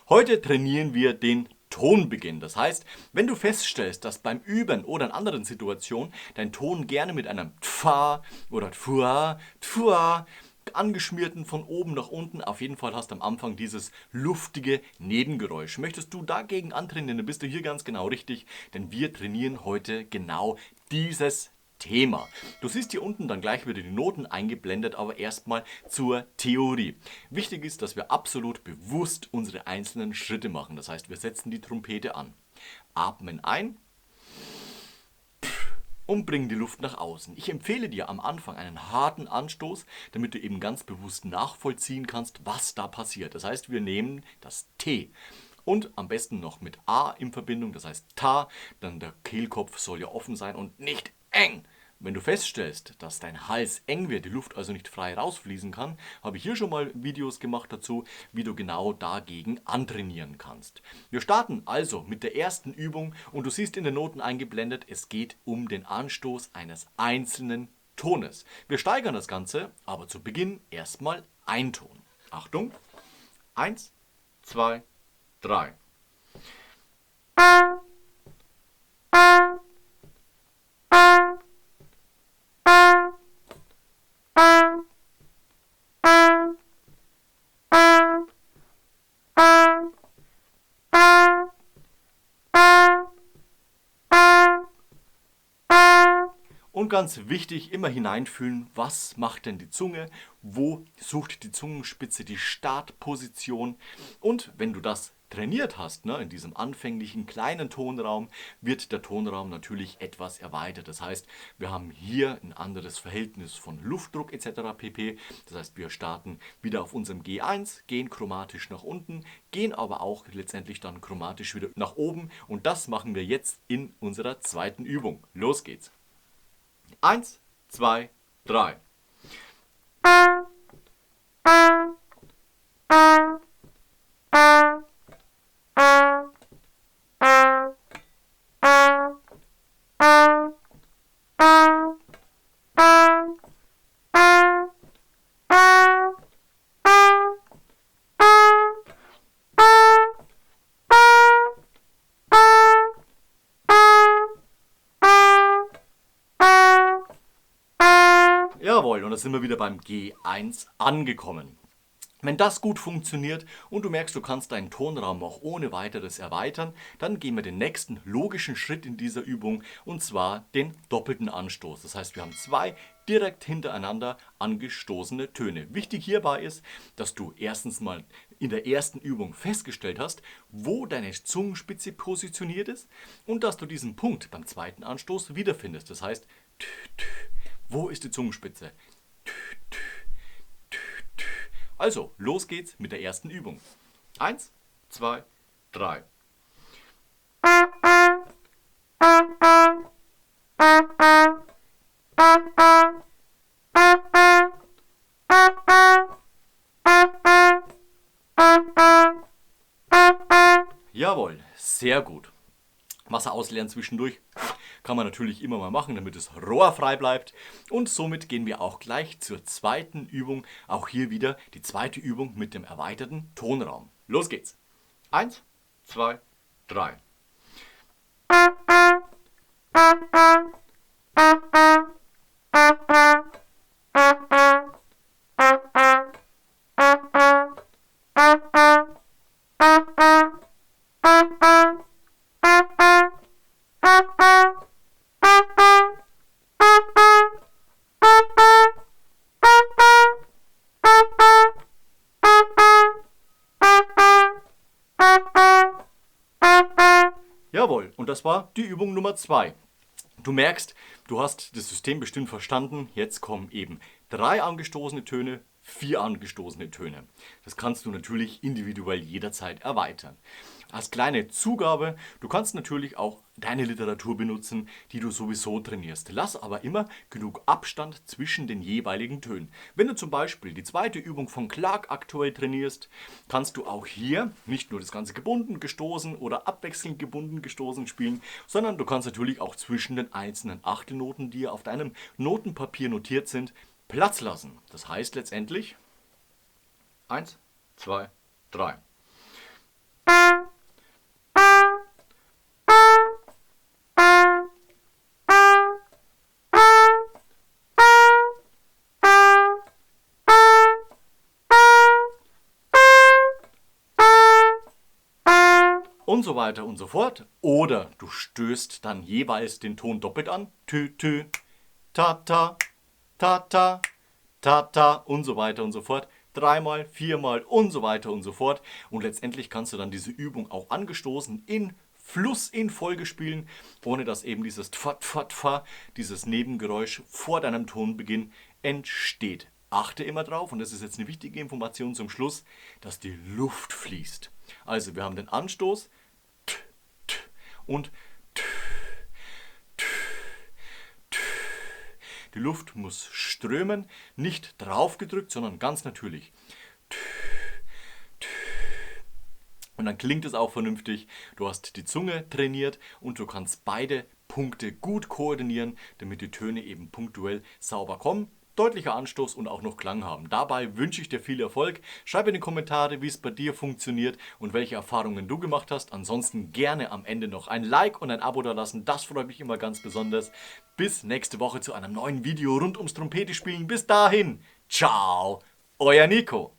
Heute trainieren wir den Tonbeginn. Das heißt, wenn du feststellst, dass beim Üben oder in anderen Situationen dein Ton gerne mit einem Tfa oder Tfua, Tfua angeschmierten von oben nach unten, auf jeden Fall hast du am Anfang dieses luftige Nebengeräusch. Möchtest du dagegen antrainieren, dann bist du hier ganz genau richtig, denn wir trainieren heute genau dieses Thema. Du siehst hier unten dann gleich wieder die Noten eingeblendet, aber erstmal zur Theorie. Wichtig ist, dass wir absolut bewusst unsere einzelnen Schritte machen. Das heißt, wir setzen die Trompete an, atmen ein und bringen die Luft nach außen. Ich empfehle dir am Anfang einen harten Anstoß, damit du eben ganz bewusst nachvollziehen kannst, was da passiert. Das heißt, wir nehmen das T und am besten noch mit A in Verbindung, das heißt Ta, dann der Kehlkopf soll ja offen sein und nicht eng. Wenn du feststellst, dass dein Hals eng wird, die Luft also nicht frei rausfließen kann, habe ich hier schon mal Videos gemacht dazu, wie du genau dagegen antrainieren kannst. Wir starten also mit der ersten Übung und du siehst in den Noten eingeblendet, es geht um den Anstoß eines einzelnen Tones. Wir steigern das Ganze, aber zu Beginn erstmal ein Ton. Achtung, 1, 2, 3. Und ganz wichtig, immer hineinfühlen, was macht denn die Zunge, wo sucht die Zungenspitze die Startposition. Und wenn du das trainiert hast, in diesem anfänglichen kleinen Tonraum, wird der Tonraum natürlich etwas erweitert. Das heißt, wir haben hier ein anderes Verhältnis von Luftdruck etc. pp. Das heißt, wir starten wieder auf unserem G1, gehen chromatisch nach unten, gehen aber auch letztendlich dann chromatisch wieder nach oben. Und das machen wir jetzt in unserer zweiten Übung. Los geht's! 1, 2, 3. Jawohl, und da sind wir wieder beim G1 angekommen. Wenn das gut funktioniert und du merkst, du kannst deinen Tonraum auch ohne weiteres erweitern, dann gehen wir den nächsten logischen Schritt in dieser Übung und zwar den doppelten Anstoß. Das heißt, wir haben zwei direkt hintereinander angestoßene Töne. Wichtig hierbei ist, dass du erstens mal in der ersten Übung festgestellt hast, wo deine Zungenspitze positioniert ist und dass du diesen Punkt beim zweiten Anstoß wiederfindest. Das heißt, wo ist die Zungenspitze? Also, los geht's mit der ersten Übung. 1, 2, 3. Jawohl, sehr gut. Wasser ausleeren zwischendurch kann man natürlich immer mal machen, damit es rohrfrei bleibt. Und somit gehen wir auch gleich zur zweiten Übung. Auch hier wieder die zweite Übung mit dem erweiterten Tonraum. Los geht's. 1, 2, 3. Jawohl, und das war die Übung Nummer 2. Du merkst, du hast das System bestimmt verstanden. Jetzt kommen eben 3 angestoßene Töne, 4 angestoßene Töne. Das kannst du natürlich individuell jederzeit erweitern. Als kleine Zugabe, du kannst natürlich auch deine Literatur benutzen, die du sowieso trainierst. Lass aber immer genug Abstand zwischen den jeweiligen Tönen. Wenn du zum Beispiel die zweite Übung von Clark aktuell trainierst, kannst du auch hier nicht nur das Ganze gebunden, gestoßen oder abwechselnd gebunden, gestoßen spielen, sondern du kannst natürlich auch zwischen den einzelnen Achtelnoten, die auf deinem Notenpapier notiert sind, Platz lassen. Das heißt letztendlich 1, 2, 3. Und so weiter und so fort. Oder du stößt dann jeweils den Ton doppelt an. Tü, tü, ta, ta, ta, ta, ta, ta und so weiter und so fort. 3-mal, 4-mal und so weiter und so fort. Und letztendlich kannst du dann diese Übung auch angestoßen in Fluss in Folge spielen, ohne dass eben dieses Tfa, Tfa, Tfa, dieses Nebengeräusch vor deinem Tonbeginn entsteht. Achte immer drauf, und das ist jetzt eine wichtige Information zum Schluss, dass die Luft fließt. Also wir haben den Anstoß t, t, und t, t, t. Die Luft muss strömen, nicht draufgedrückt, sondern ganz natürlich. Und dann klingt es auch vernünftig. Du hast die Zunge trainiert und du kannst beide Punkte gut koordinieren, damit die Töne eben punktuell sauber kommen. Deutlicher Anstoß und auch noch Klang haben. Dabei wünsche ich dir viel Erfolg. Schreib in die Kommentare, wie es bei dir funktioniert und welche Erfahrungen du gemacht hast. Ansonsten gerne am Ende noch ein Like und ein Abo da lassen. Das freut mich immer ganz besonders. Bis nächste Woche zu einem neuen Video rund ums Trompete spielen. Bis dahin, ciao, euer Nico.